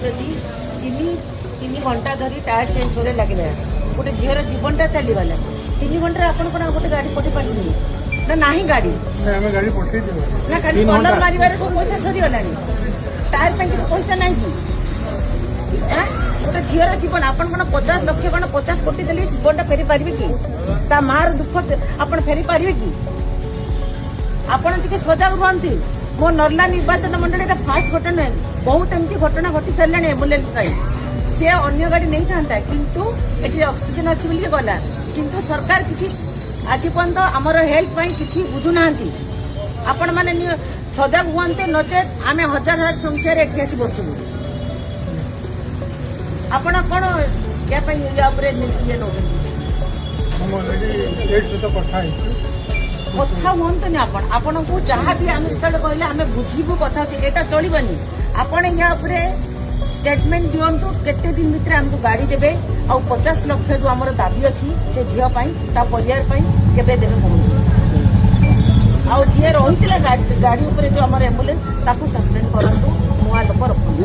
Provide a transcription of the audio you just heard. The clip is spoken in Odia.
ଯଦି ତିନି ଘଣ୍ଟା ଧରି ଟାୟାର ଚେଞ୍ଜ କରିବା ଲାଗିଲା ଗୋଟେ ଝିଅର ଜୀବନଟା ଚାଲିଗଲା 3 ଘଣ୍ଟାରେ ଆପଣ କ'ଣ ଗୋଟେ ଗାଡ଼ି ପଠେଇ ପାରିବେନି ନା ନାହିଁ ଗାଡ଼ି ଆମେ ଗାଡ଼ି ପଠେଇଦେବୁ ନା ଗାଡ଼ି କଲର ମାରିବାରେ ସବୁ ପଇସା ସରିଗଲାଣି ଟାୟାର ପାଇଁ କିଛି ପଇସା ନାହିଁ କି ଗୋଟେ ଝିଅର ଜୀବନ ଆପଣ କ'ଣ 50 ଲକ୍ଷ କ'ଣ 50 କୋଟି ଦେଲେ ଜୀବନଟା ଫେରି ପାରିବେ କି ତା ମାର ଦୁଃଖ ଆପଣ ଫେରି ପାରିବେ କି ଆପଣ ଟିକେ ସଜାଗ ରୁହନ୍ତି ମୋ ନର୍ଲା ନିର୍ବାଚନ ମଣ୍ଡଳୀରେ ଫାଷ୍ଟ ଘଟଣା ନୁହେଁ ବହୁତ ଏମିତି ଘଟଣା ଘଟି ସାରିଲାଣି ଆମ୍ବୁଲାନ୍ସ ପାଇଁ ସେ ଅନ୍ୟ ଗାଡ଼ି ନେଇଥାନ୍ତା କିନ୍ତୁ ଏଠି ଅକ୍ସିଜେନ ଅଛି ବୋଲି ଗଲା କିନ୍ତୁ ସରକାର କିଛି ଆଜି ପର୍ଯ୍ୟନ୍ତ ଆମର ହେଲ୍ଥ ପାଇଁ କିଛି ବୁଝୁନାହାନ୍ତି ଆପଣମାନେ ସଜାଗ ହୁଅନ୍ତେ ନଚେତ ଆମେ ହଜାର ସଂଖ୍ୟାରେ ଏଠି ଆସି ବସିବୁ ଆପଣ କ'ଣ ୟା ପାଇଁ ୟା ଉପରେ ଇଏ ନେଉଛନ୍ତି କଥା ହୁଅନ୍ତୁନି ଆପଣଙ୍କୁ ଯାହା ବି ଆମେ ଯେତେବେଳେ କହିଲେ ଆମେ ବୁଝିବୁ କଥା ହଉଛି ଏଇଟା ଚଳିବନି ଆପଣ ୟା ଉପରେ ଷ୍ଟେଟମେଣ୍ଟ ଦିଅନ୍ତୁ କେତେ ଦିନ ଭିତରେ ଆମକୁ ଗାଡ଼ି ଦେବେ ଆଉ 50 ଲକ୍ଷ ଯୋଉ ଆମର ଦାବି ଅଛି ସେ ଝିଅ ପାଇଁ ତା ପରିବାର ପାଇଁ କେବେ ଦେବେ କୁହନ୍ତୁ ଆଉ ଯିଏ ରହିଥିଲା ଗାଡ଼ି ଉପରେ ଯୋଉ ଆମର ଆମ୍ବୁଲାନ୍ସ ତାକୁ ସସ୍ପେଣ୍ଡ କରନ୍ତୁ ନୂଆ ଲୋକ ରଖନ୍ତୁ